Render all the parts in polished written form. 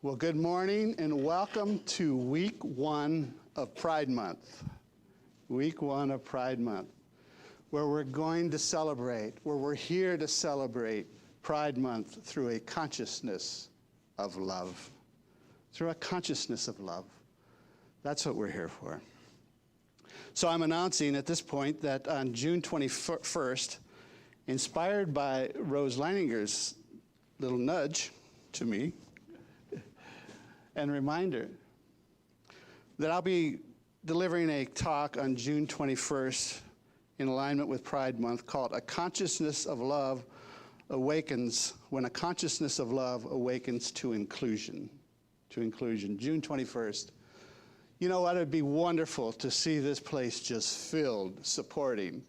Well, good morning and welcome to week one of Pride Month. Week one of Pride Month, where we're going to celebrate, where we're here to celebrate Pride Month through a consciousness of love. Through a consciousness of love. That's what we're here for. So I'm announcing at this point that on June 21st, inspired by Rose Leininger's little nudge to me, and reminder that I'll be delivering a talk on June 21st in alignment with Pride Month called A Consciousness of Love Awakens, when a consciousness of love awakens to inclusion. To inclusion, June 21st. You know what, it'd be wonderful to see this place just filled, supporting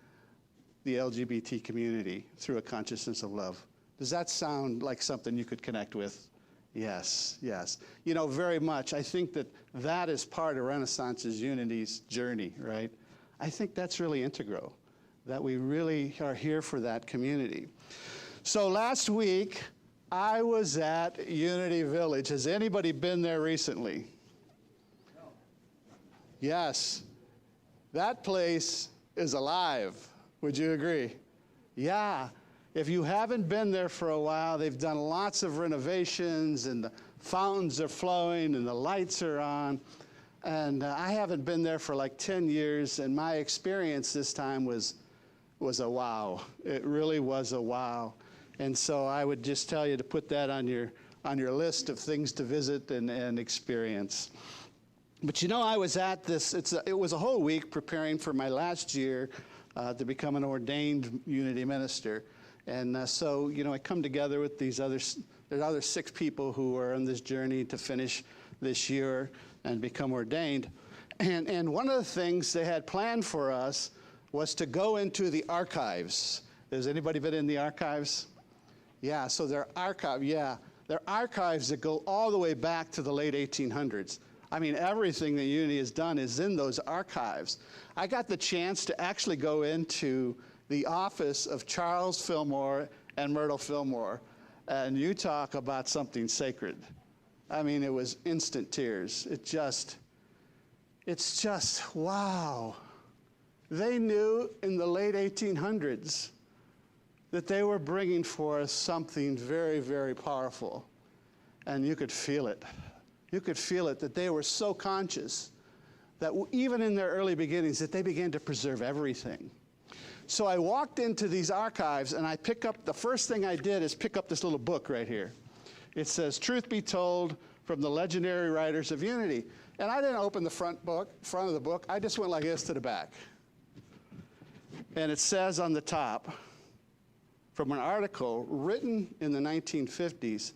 the LGBT community through a consciousness of love. Does that sound like something you could connect with? Yes, yes. You know, very much. I think that that is part of Renaissance's Unity's journey, right? I think that's really integral, that we really are here for that community. So last week, I was at Unity Village. Has anybody been there recently? No. Yes. That place is alive. Would you agree? Yeah. If you haven't been there for a while, they've done lots of renovations, and the fountains are flowing, and the lights are on. And I haven't been there for like 10 years, and my experience this time was a wow. It really was a wow. And so I would just tell you to put that on your list of things to visit and experience. But you know, I was at this, it was a whole week preparing for my last year to become an ordained Unity minister. And so, you know, I come together with there's other 6 people who are on this journey to finish this year and become ordained. And one of the things they had planned for us was to go into the archives. Has anybody been in the archives? Yeah, so they're archives that go all the way back to the late 1800s. I mean, everything that Unity has done is in those archives. I got the chance to actually go into the office of Charles Fillmore and Myrtle Fillmore, and you talk about something sacred. I mean, it was instant tears. It's just, wow. They knew in the late 1800s that they were bringing forth something very, very powerful, and you could feel it. You could feel it, that they were so conscious that even in their early beginnings, that they began to preserve everything. So I walked into these archives, and the first thing I did is pick up this little book right here. It says, Truth Be Told, from the Legendary Writers of Unity. And I didn't open the front of the book. I just went like this to the back. And it says on the top, from an article written in the 1950s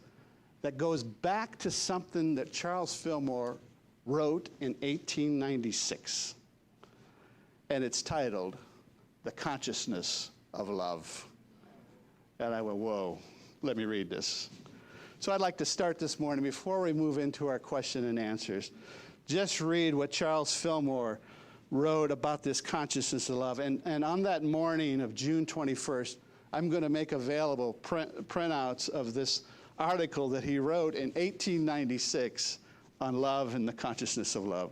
that goes back to something that Charles Fillmore wrote in 1896. And it's titled, The Consciousness of Love. And I went, whoa, let me read this. So I'd like to start this morning, before we move into our question and answers, just read what Charles Fillmore wrote about this consciousness of love. And on that morning of June 21st, I'm going to make available printouts of this article that he wrote in 1896 on love and the consciousness of love.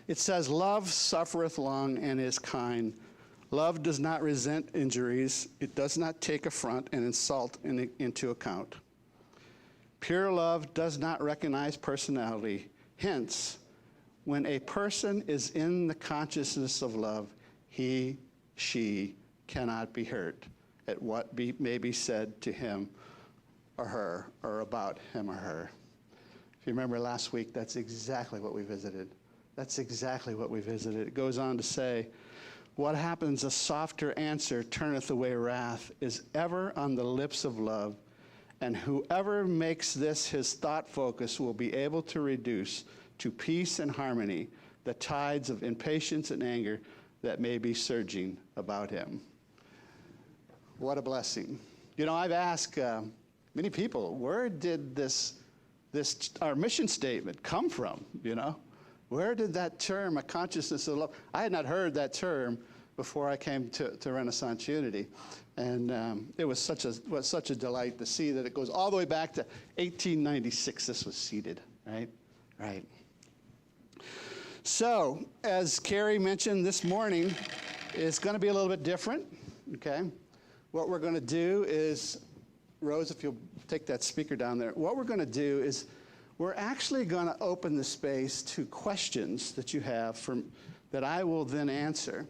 It says, love suffereth long and is kind. Love does not resent injuries. It does not take affront and insult into account. Pure love does not recognize personality. Hence, when a person is in the consciousness of love, he, she cannot be hurt at what may be said to him or her, or about him or her. If you remember last week, that's exactly what we visited. That's exactly what we visited. It goes on to say, what happens, a softer answer turneth away wrath, is ever on the lips of love, and whoever makes this his thought focus will be able to reduce to peace and harmony the tides of impatience and anger that may be surging about him. What a blessing. You know, I've asked many people, where did our mission statement come from, you know? Where did that term, a consciousness of love? I had not heard that term before I came to Renaissance Unity. And it was such a delight to see that it goes all the way back to 1896 this was seeded, right? Right. So, as Carrie mentioned this morning, it's going to be a little bit different, okay? What we're going to do is, Rose, if you'll take that speaker down there, what we're going to do is we're actually going to open the space to questions that you have that I will then answer.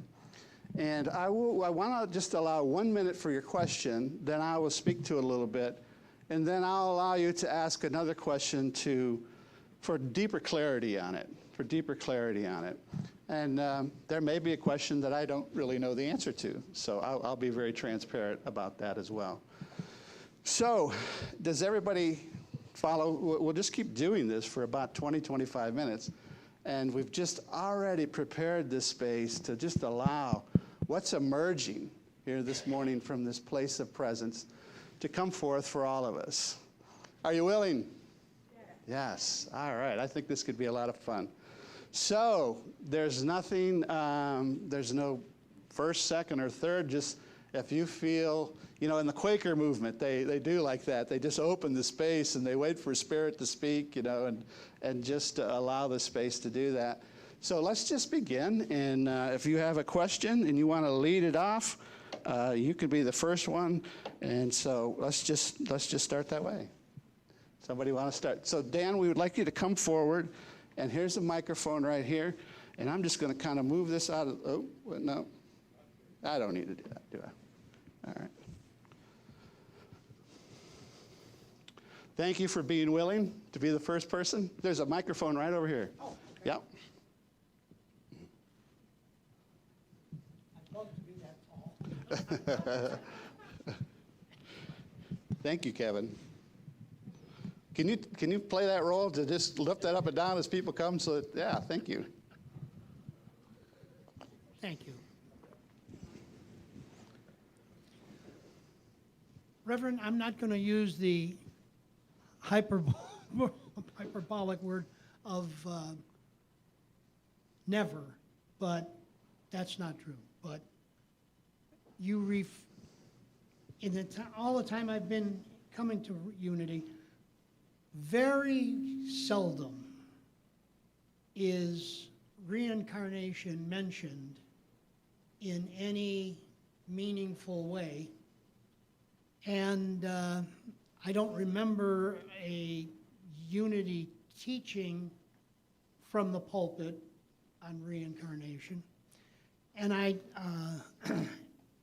And I want to just allow 1 minute for your question, then I will speak to it a little bit, and then I'll allow you to ask another question for deeper clarity on it, And there may be a question that I don't really know the answer to, so I'll be very transparent about that as well. So, does everybody follow? We'll just keep doing this for about 20, 25 minutes, and we've just already prepared this space to just allow what's emerging here this morning from this place of presence to come forth for all of us. Are you willing? Yes. All right. I think this could be a lot of fun. So there's nothing, there's no first, second, or third. Just if you feel, in the Quaker movement, they do like that. They just open the space and they wait for Spirit to speak, and just allow the space to do that. So let's just begin. And if you have a question and you want to lead it off, you could be the first one. And so let's just start that way. Somebody want to start? So Dan, we would like you to come forward, and here's a microphone right here, and I'm just going to kind of move this out of, no, I don't need to do that, do I? All right. Thank you for being willing to be the first person. There's a microphone right over here. Oh, yep. I'd love to be that tall. Thank you, Kevin. Can you play that role to just lift that up and down as people come? So that, yeah, thank you. Thank you. Reverend, I'm not going to use the hyperbolic word of never, but that's not true. But you all the time I've been coming to Unity, very seldom is reincarnation mentioned in any meaningful way. And I don't remember a Unity teaching from the pulpit on reincarnation. And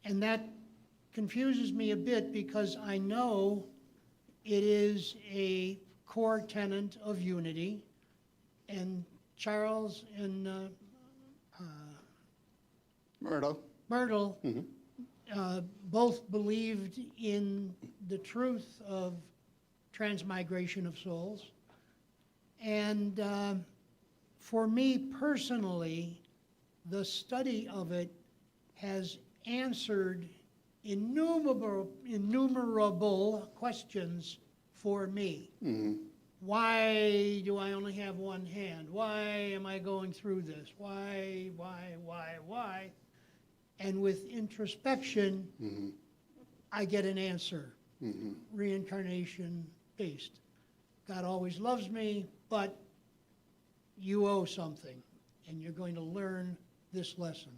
and that confuses me a bit because I know it is a core tenet of Unity, and Charles and Myrtle. Mm-hmm. Both believed in the truth of transmigration of souls. And for me personally, the study of it has answered innumerable questions for me. Mm-hmm. Why do I only have one hand? Why am I going through this? Why? And with introspection, mm-hmm. I get an answer, mm-hmm. reincarnation based. God always loves me, but you owe something, and you're going to learn this lesson,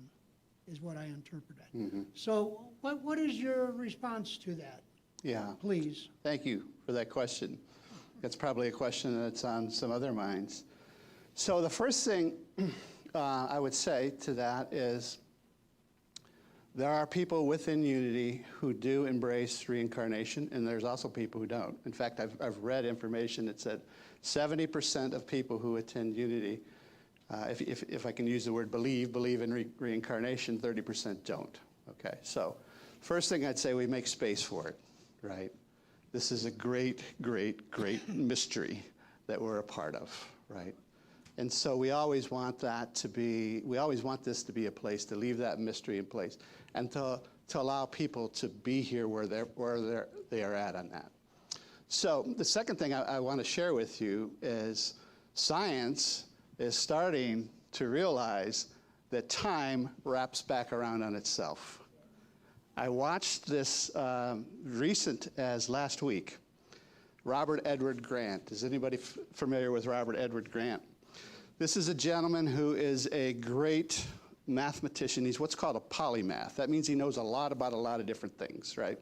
is what I interpret it. Mm-hmm. So what is your response to that? Yeah. Please. Thank you for that question. That's probably a question that's on some other minds. So the first thing I would say to that is there are people within Unity who do embrace reincarnation, and there's also people who don't. In fact, I've read information that said 70% of people who attend Unity, if I can use the word believe in reincarnation, 30% don't. Okay, so first thing I'd say, we make space for it, right? This is a great, great, great mystery that we're a part of, right? And so we always want this to be a place to leave that mystery in place and to allow people to be here where they are at on that. So the second thing I want to share with you is science is starting to realize that time wraps back around on itself. I watched this recent as last week. Robert Edward Grant. Is anybody familiar with Robert Edward Grant? This is a gentleman who is a great mathematician. He's what's called a polymath. That means he knows a lot about a lot of different things, right?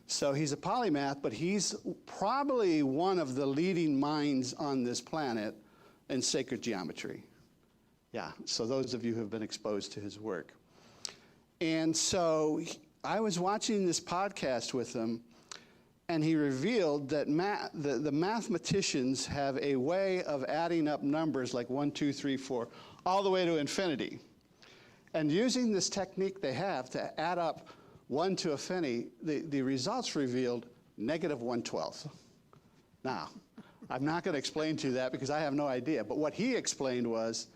So he's a polymath, but he's probably one of the leading minds on this planet in sacred geometry. Yeah, so those of you who have been exposed to his work. And so I was watching this podcast with him, and he revealed that the mathematicians have a way of adding up numbers like 1, 2, 3, 4, all the way to infinity. And using this technique they have to add up 1 to infinity, the results revealed negative 1/12. Now, I'm not going to explain to you that because I have no idea. But what he explained was,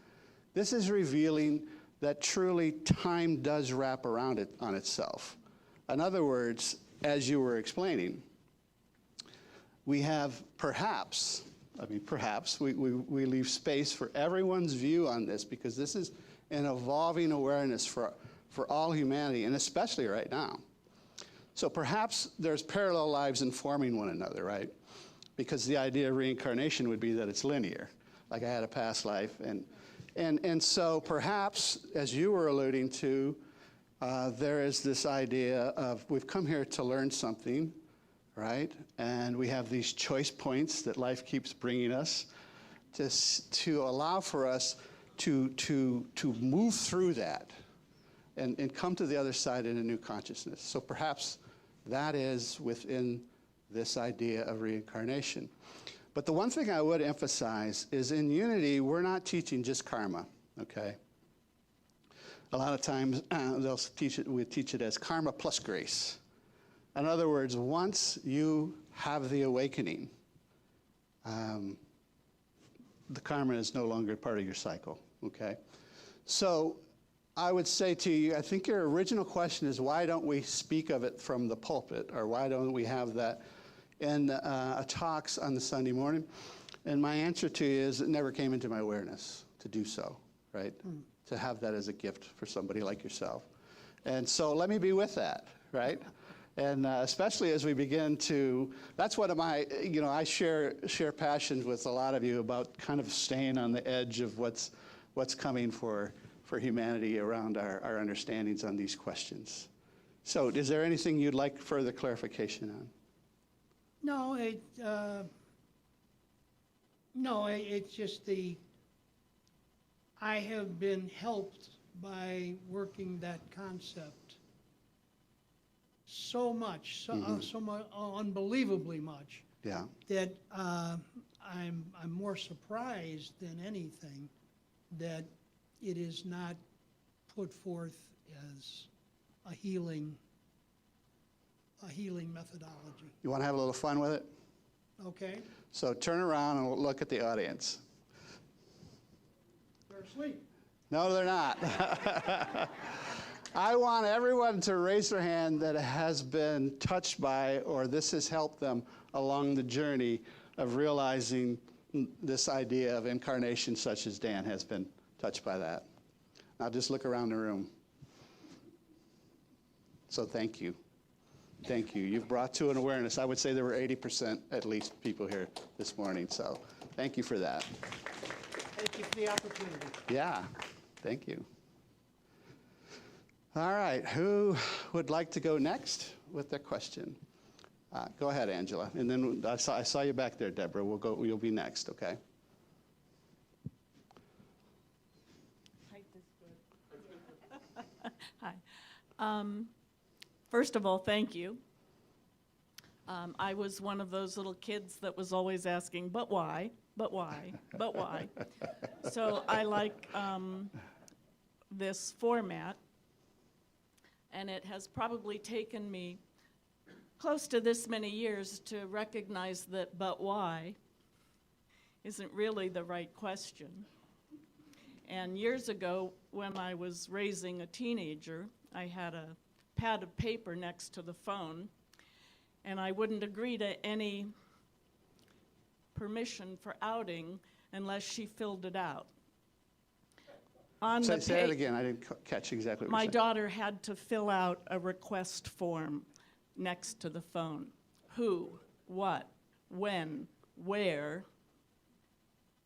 this is revealing that truly time does wrap around it on itself. In other words, as you were explaining, we have perhaps we leave space for everyone's view on this, because this is an evolving awareness for all humanity, and especially right now. So perhaps there's parallel lives informing one another, right? Because the idea of reincarnation would be that it's linear, like I had a past life. And so perhaps, as you were alluding to, there is this idea of we've come here to learn something, right? And we have these choice points that life keeps bringing us to allow for us to move through that and come to the other side in a new consciousness. So perhaps that is within this idea of reincarnation. But the one thing I would emphasize is in Unity, we're not teaching just karma, okay? A lot of times we teach it as karma plus grace. In other words, once you have the awakening, the karma is no longer part of your cycle, okay? So I would say to you, I think your original question is, why don't we speak of it from the pulpit, or why don't we have that in talks on the Sunday morning? And my answer to you is, it never came into my awareness to do so, right? To have that as a gift for somebody like yourself. And so let me be with that, right? And especially as we begin to, that's one of my, I share passions with a lot of you about kind of staying on the edge of what's coming for humanity around our understandings on these questions. So is there anything you'd like further clarification on? No, it's just I have been helped by working that concept so much, so much, unbelievably much. Yeah. That I'm more surprised than anything that it is not put forth as a healing methodology. You want to have a little fun with it? Okay? So turn around and look at the audience. They're asleep. No, they're not. I want everyone to raise their hand that has been touched by, or this has helped them along the journey of realizing this idea of incarnation, such as Dan has been touched by that. Now just look around the room. So thank you. Thank you. You've brought to an awareness. I would say there were 80% at least people here this morning. So thank you for that. Thank you for the opportunity. Yeah, thank you. All right, who would like to go next with their question? Go ahead, Angela. And then I saw you back there, Deborah. You'll be next, okay? Hi. First of all, thank you. I was one of those little kids that was always asking, but why, but why, but why? So I like this format, and it has probably taken me close to this many years to recognize that but why isn't really the right question. And years ago, when I was raising a teenager, I had a pad of paper next to the phone, and I wouldn't agree to any permission for outing unless she filled it out. On the Say it page, again. I didn't catch exactly what my you're saying. daughter had to fill out a request form next to the phone. Who, what, when, where,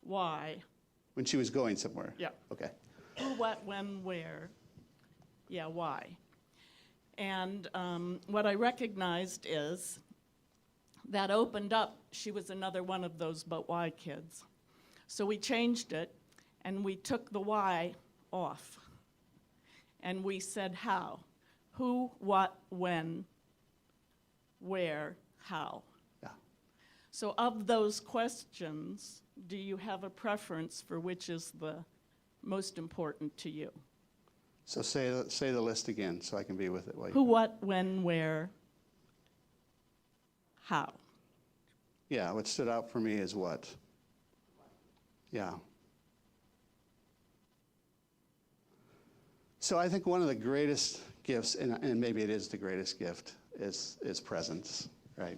why. When she was going somewhere? Yeah. Okay. Who, what, when, where, yeah, why. And what I recognized is that opened up, she was another one of those but why kids. So we changed it, and we took the why off. And we said how. Who, what, when, where, how. Yeah. So of those questions, do you have a preference for which is the most important to you? So say the list again so I can be with it. Who, what, when, where, how. Yeah, what stood out for me is what? Yeah. So I think one of the greatest gifts, and maybe it is the greatest gift, is presence, right?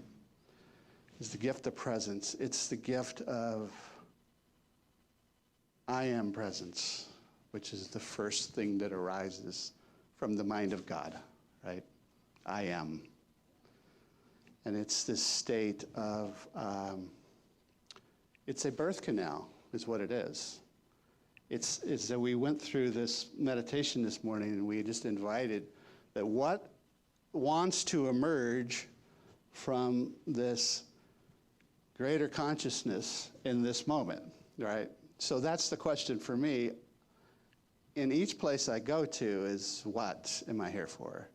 It's the gift of presence. It's the gift of I am presence, which is the first thing that arises from the mind of God, right? I am. And it's this state of, it's a birth canal, is what it is. It's that we went through this meditation this morning and we just invited that what wants to emerge from this greater consciousness in this moment, right? So that's the question for me. In each place I go to is what am I here for?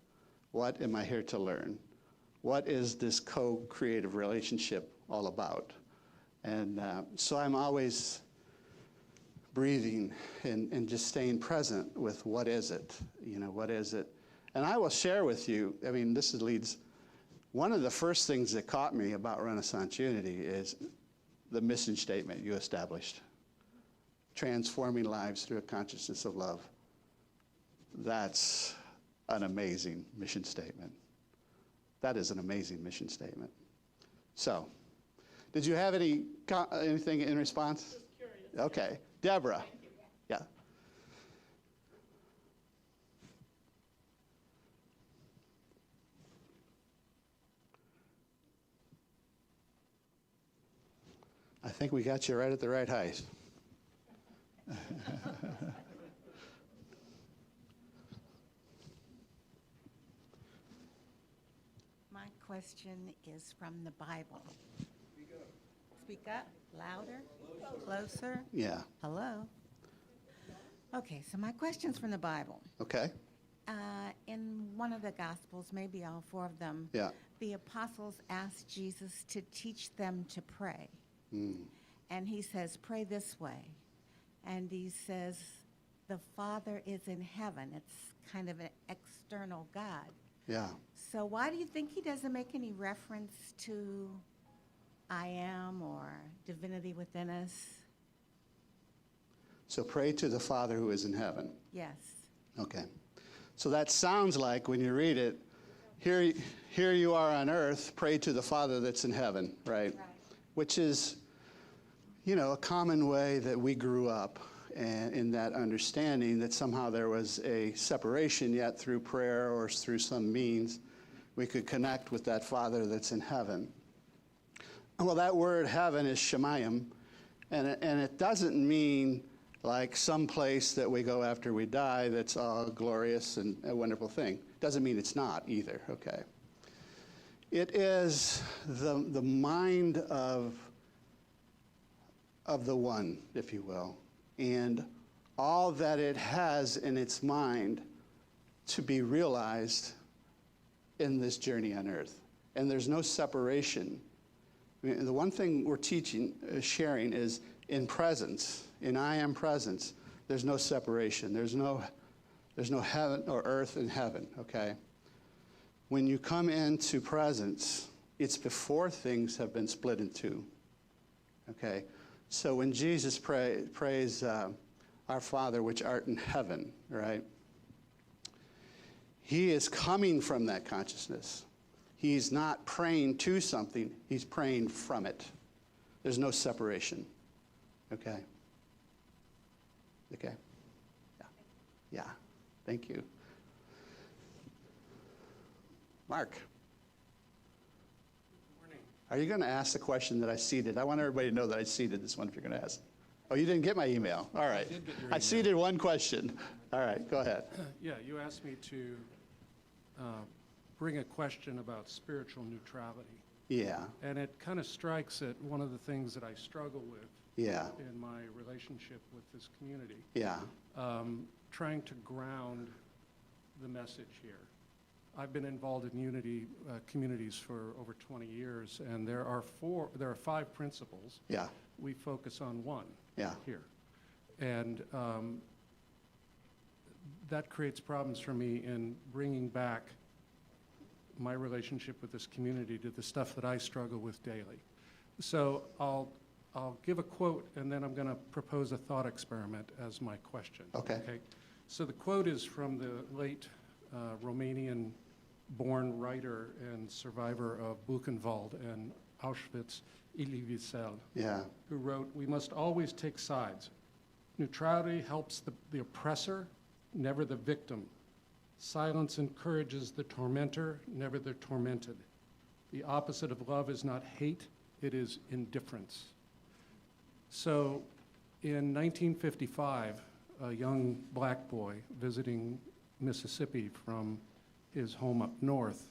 What am I here to learn? What is this co-creative relationship all about? And so I'm always breathing and just staying present with what is it? You know, what is it? And I will share with you, I mean, this leads, one of the first things that caught me about Renaissance Unity is the mission statement you established. Transforming lives through a consciousness of love. That's an amazing mission statement. That is an amazing mission statement. So, did you have anything in response? Just curious. Okay. Deborah. Yeah. I think we got you right at the right height. My question is from the Bible. Speak up, louder, closer. Yeah. Hello. Okay, so my question's from the Bible. Okay. In one of the Gospels, maybe all four of them, Yeah. the apostles asked Jesus to teach them to pray. And he says, pray this way. And he says, the Father is in heaven. It's kind of an external God. Yeah. So why do you think he doesn't make any reference to I am or divinity within us? So pray to the Father who is in heaven. Yes. Okay. So that sounds like when you read it, here you are on earth, pray to the Father that's in heaven, right? Right. Which is, you know, a common way that we grew up, and in that understanding that somehow there was a separation, yet through prayer or through some means, we could connect with that Father that's in heaven. Well, that word heaven is Shemayim, and it doesn't mean like some place that we go after we die that's all glorious and a wonderful thing. Doesn't mean it's not either, okay? It is the mind of the one, if you will, and all that it has in its mind to be realized in this journey on earth. And there's no separation. I mean, the one thing we're teaching, sharing, is in presence, in I am presence, there's no separation. There's no heaven or earth and heaven, okay? When you come into presence, it's before things have been split in two, okay? So when Jesus prays, our Father which art in heaven, right? He is coming from that consciousness. He's not praying to something, he's praying from it. There's no separation, okay? Okay? Yeah. Yeah, thank you. Mark. Are you going to ask the question that I seeded? I want everybody to know that I seeded this one if you're going to ask. Oh, you didn't get my email? All right. I did get your I email. seeded one question. All right, go ahead. Yeah, you asked me to bring a question about spiritual neutrality. Yeah, And it kind of strikes at one of the things that I struggle with yeah, in my relationship with this community, yeah, trying to ground the message here. I've been involved in unity communities for over 20 years, and there are 5 principles. yeah, We focus on one yeah, here. And that creates problems for me in bringing back my relationship with this community to the stuff that I struggle with daily. So I'll give a quote, and then I'm going to propose a thought experiment as my question. Okay. So the quote is from the late Romanian-born writer and survivor of Buchenwald and Auschwitz, Elie Wiesel, yeah, who wrote, "We must always take sides. Neutrality helps the oppressor, never the victim. Silence encourages the tormentor, never the tormented. The opposite of love is not hate, it is indifference." So in 1955, a young black boy visiting Mississippi from his home up north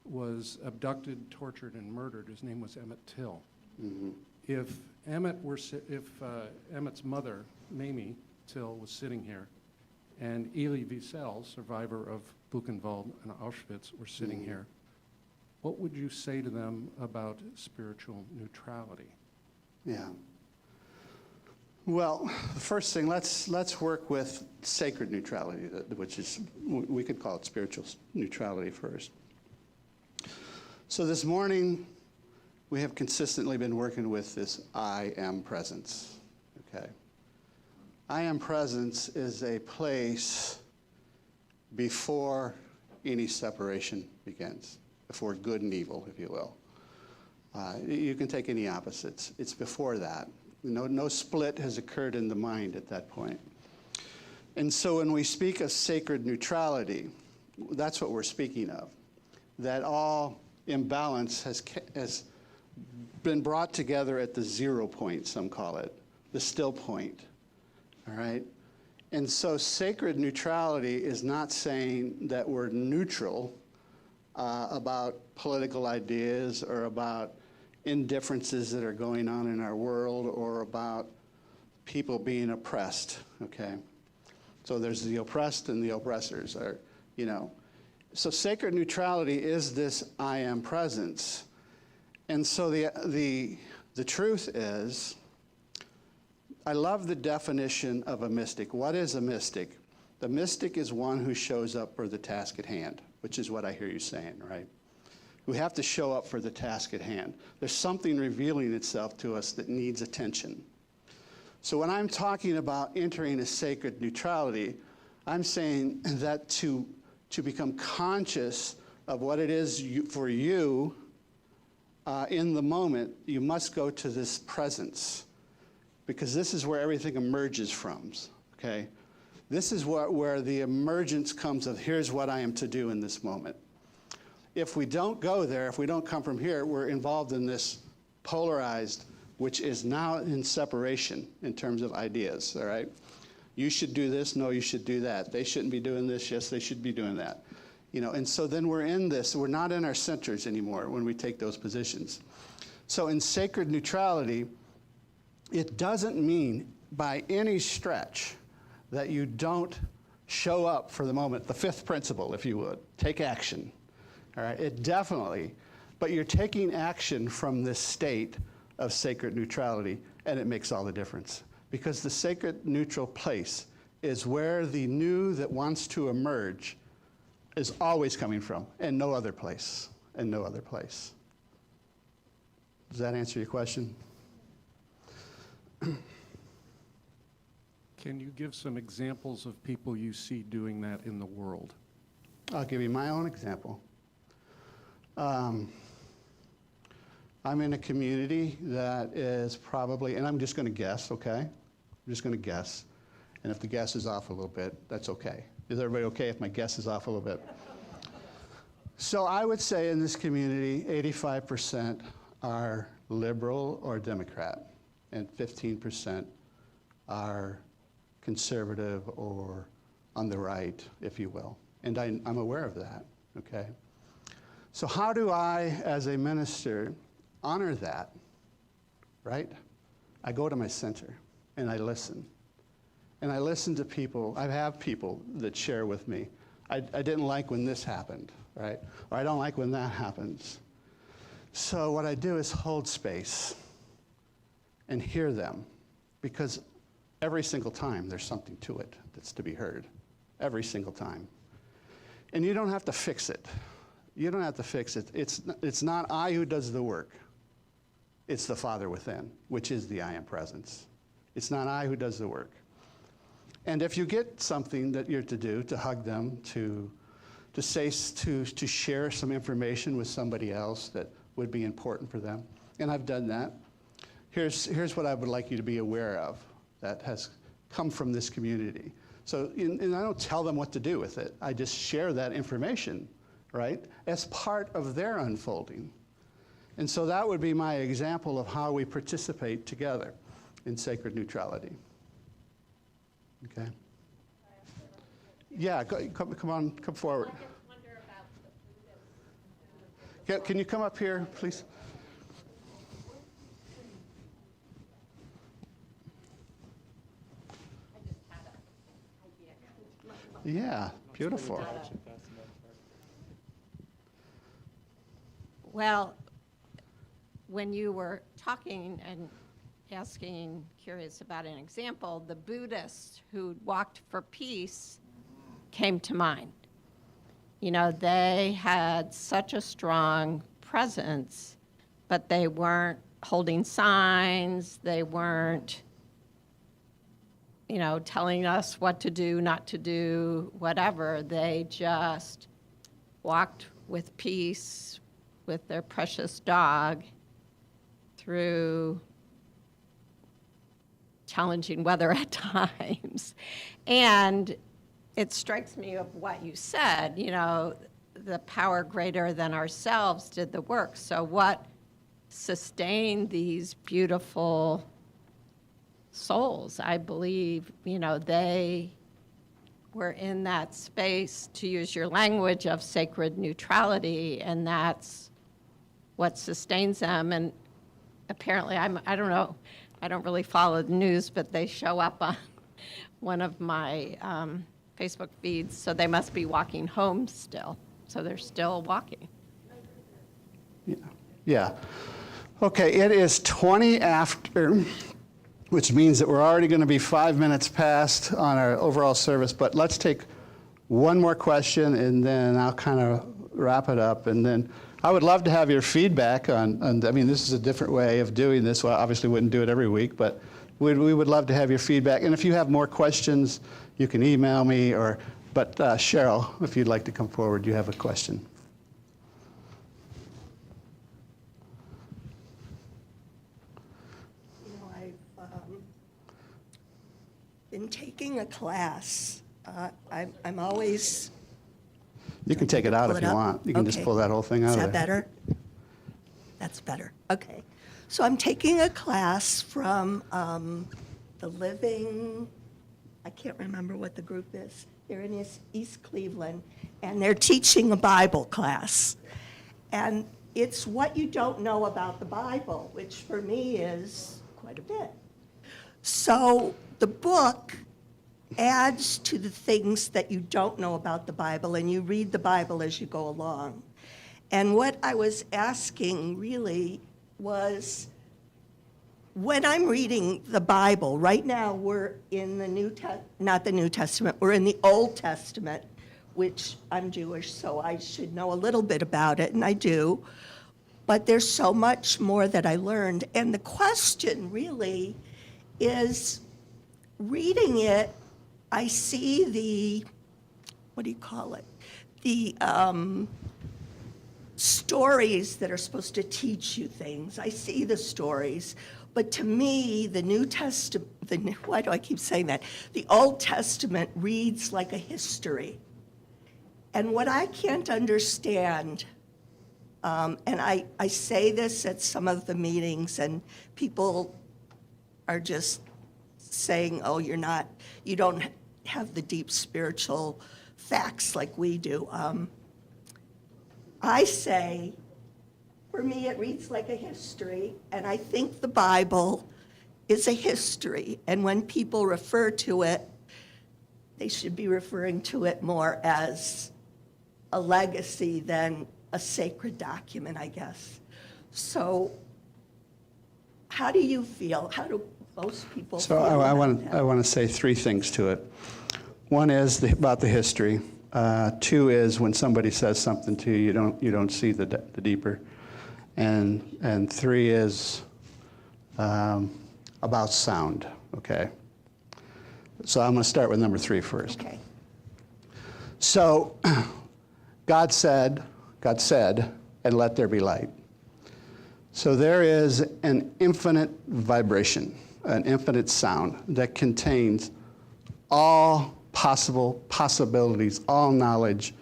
was abducted, tortured, and murdered. His name was Emmett Till. mm-hmm. If Emmett's mother, Mamie Till, was sitting here, and Elie Wiesel, survivor of Buchenwald and Auschwitz, were sitting here, what would you say to them about spiritual neutrality? Yeah. Well, the first thing, let's work with sacred neutrality, which is, we could call it spiritual neutrality first. So this morning, we have consistently been working with this I am presence, okay? I am presence is a place before any separation begins, before good and evil, if you will. You can take any opposites. It's before that. No split has occurred in the mind at that point. And so when we speak of sacred neutrality, that's what we're speaking of. That all imbalance has been brought together at the 0 point, some call it, the still point. All right? And so sacred neutrality is not saying that we're neutral about political ideas or about indifferences that are going on in our world or about people being oppressed, okay? So there's the oppressed and the oppressors, or, you know. So sacred neutrality is this I am presence. And so the truth is, I love the definition of a mystic. What is a mystic? The mystic is one who shows up for the task at hand, which is what I hear you saying, right? We have to show up for the task at hand. There's something revealing itself to us that needs attention. So when I'm talking about entering a sacred neutrality, I'm saying that to become conscious of what it is for you in the moment, you must go to this presence, because this is where everything emerges from, okay? This is where the emergence comes of, here's what I am to do in this moment. If we don't go there, if we don't come from here, we're involved in this polarized, which is now in separation in terms of ideas, all right? You should do this, no, you should do that. They shouldn't be doing this, yes, they should be doing that. You know, and so then we're in this, we're not in our centers anymore when we take those positions. So in sacred neutrality, it doesn't mean by any stretch that you don't show up for the moment. The 5th principle, if you would, take action. All right, it definitely, but you're taking action from this state of sacred neutrality, and it makes all the difference. Because the sacred neutral place is where the new that wants to emerge is always coming from, and no other place, and no other place. Does that answer your question? Can you give some examples of people you see doing that in the world? I'll give you my own example. I'm in a community that is probably, and I'm just going to guess, okay? I'm just going to guess. And if the guess is off a little bit, that's okay. Is everybody okay if my guess is off a little bit? So I would say in this community, 85% are liberal or Democrat, and 15% are conservative or on the right, if you will. And I'm aware of that, okay? So how do I, as a minister, honor that, right? I go to my center and I listen. And I listen to people. I have people that share with me, I didn't like when this happened, right? Or I don't like when that happens. So what I do is hold space and hear them, because every single time there's something to it that's to be heard, every single time. And you don't have to fix it. You don't have to fix it. It's not I who does the work. It's the Father within, which is the I am presence. It's not I who does the work. And if you get something that you're to do, to hug them, to share some information with somebody else that would be important for them, and I've done that, here's what I would like you to be aware of that has come from this community. So, and I don't tell them what to do with it. I just share that information, right, as part of their unfolding. And so that would be my example of how we participate together in sacred neutrality. Okay? Yeah, come on, come forward. Can you come up here, please? Yeah, beautiful. Well, when you were talking and asking, curious about an example, the Buddhists who walked for peace came to mind. You know, they had such a strong presence, but they weren't holding signs, they weren't, you know, telling us what to do, not to do, whatever. They just walked with peace with their precious dog through challenging weather at times. And it strikes me of what you said, you know, the power greater than ourselves did the work. So what sustained these beautiful souls? I believe, you know, they were in that space, to use your language, of sacred neutrality, and that's what sustains them. And apparently, I don't know, I don't really follow the news, but they show up on one of my Facebook feeds, so they must be walking home still. So they're still walking. Yeah. Okay, it is 20 after, which means that we're already going to be 5 minutes past on our overall service, but let's take one more question and then I'll kind of wrap it up. And then I would love to have your feedback on I mean, this is a different way of doing this. Well, obviously wouldn't do it every week, but we would love to have your feedback. And if you have more questions, you can email me but Cheryl, if you'd like to come forward, you have a question. You know, I've been taking a class. I'm always... You can take it out if you want. You can just pull that whole thing out of there. Is that better? That's better. Okay. So I'm taking a class from the Living... I can't remember what the group is. They're in East Cleveland, and they're teaching a Bible class. And it's what you don't know about the Bible, which for me is quite a bit. So the book adds to the things that you don't know about the Bible, and you read the Bible as you go along. And what I was asking really was, when I'm reading the Bible, right now we're in the not the New Testament, we're in the Old Testament, which I'm Jewish, so I should know a little bit about it, and I do. But there's so much more that I learned. And the question really is, reading it, I see the, what do you call it? The stories that are supposed to teach you things. I see the stories. But to me, the New Testament, why do I keep saying that? The Old Testament reads like a history. And what I can't understand, and I say this at some of the meetings, and people are just saying, oh, you don't have the deep spiritual facts like we do. I say, for me, it reads like a history, and I think the Bible is a history. And when people refer to it, they should be referring to it more as a legacy than a sacred document, I guess. So how do you feel? How do most people So feel I about that? want to say three things to it. One is about the history. Two is when somebody says something to you, you don't see the deeper. And three is about sound, okay? So I'm going to start with number 3 first. Okay. So God said, and let there be light. So there is an infinite vibration, an infinite sound that contains all possible possibilities, all knowledge.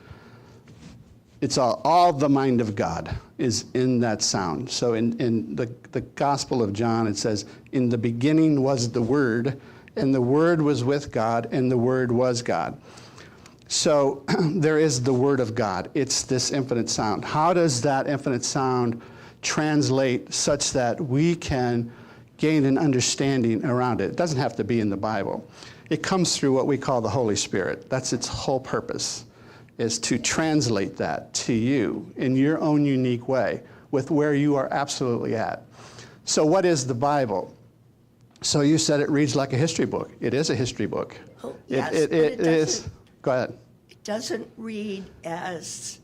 It's all the mind of God is in that sound. So in the Gospel of John, it says, in the beginning was the Word, and the Word was with God, and the Word was God. So there is the Word of God. It's this infinite sound. How does that infinite sound translate such that we can gain an understanding around it? It doesn't have to be in the Bible. It comes through what we call the Holy Spirit. That's its whole purpose, is to translate that to you in your own unique way with where you are absolutely at. So what is the Bible? So you said it reads like a history book. It is a history book. Oh, yes, it but it is. doesn't- Go ahead. It doesn't read as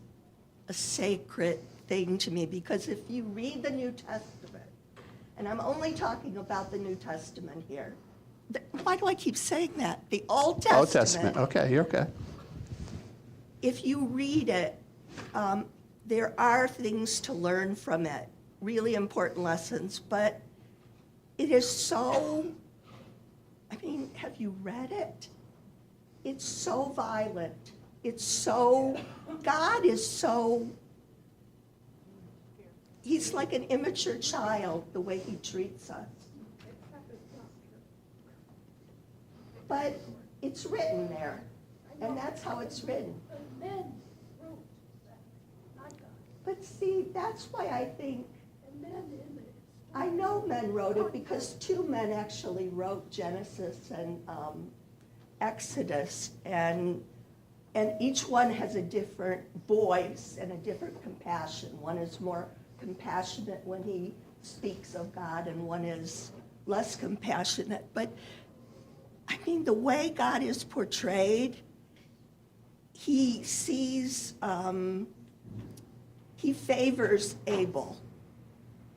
a sacred thing to me, because if you read the New Testament, and I'm only talking about the New Testament here. Why do I keep saying that? The Old Testament. Old Testament. Okay, you're okay. If you read it, there are things to learn from it, really important lessons, but it is so, I mean, have you read it? It's so violent. It's so, God is so, he's like an immature child, the way he treats us. But it's written there, and that's how it's written. But see, that's why I think, I know men wrote it, because 2 men actually wrote Genesis and Exodus, and each one has a different voice and a different compassion. One is more compassionate when he speaks of God, and one is less compassionate. But I mean, the way God is portrayed, he sees, he favors Abel.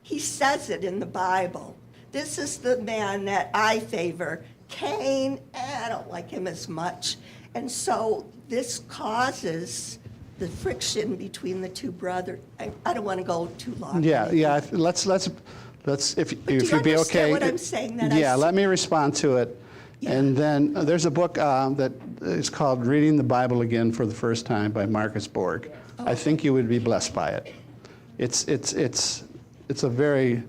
He says it in the Bible. This is the man that I favor. Cain, I don't like him as much. And so this causes the friction between the 2 brothers. I don't want to go too long. Yeah. Let's if do you you'd be understand okay. what I'm saying, that Yeah. I see- Let me respond to it. Yeah. And then there's a book that is called "Reading the Bible Again for the First Time" by Marcus Borg. I think you would be blessed by it. It's a very,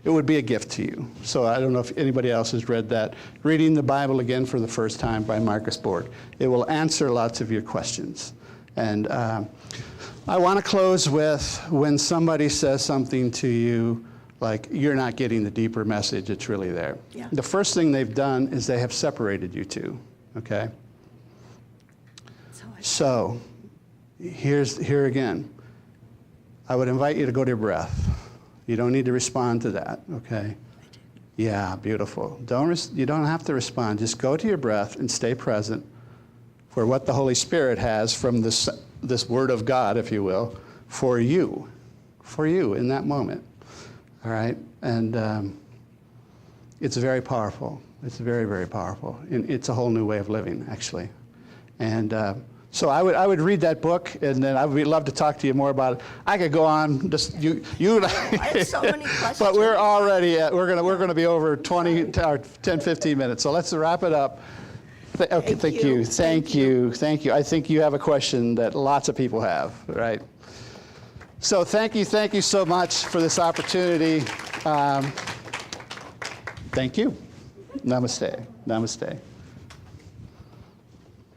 it would be a gift to you. So I don't know if anybody else has read that. "Reading the Bible Again for the First Time" by Marcus Borg. It will answer lots of your questions. And I want to close with, when somebody says something to you like you're not getting the deeper message, it's really there. Yeah. The first thing they've done is they have separated you two, okay? So here again, I would invite you to go to your breath. You don't need to respond to that, okay? Yeah, beautiful. You don't have to respond. Just go to your breath and stay present for what the Holy Spirit has from this Word of God, if you will, for you in that moment, all right? And it's very powerful. It's very, very powerful. And it's a whole new way of living, actually. And So I would read that book, and then I would love to talk to you more about it. I could go on, just you and I have so many questions. But we're already we're gonna be over 10, 15 minutes. So let's wrap it up. Okay, thank you. Thank you. I think you have a question that lots of people have, right? So thank you so much for this opportunity. Thank you. Namaste. Namaste.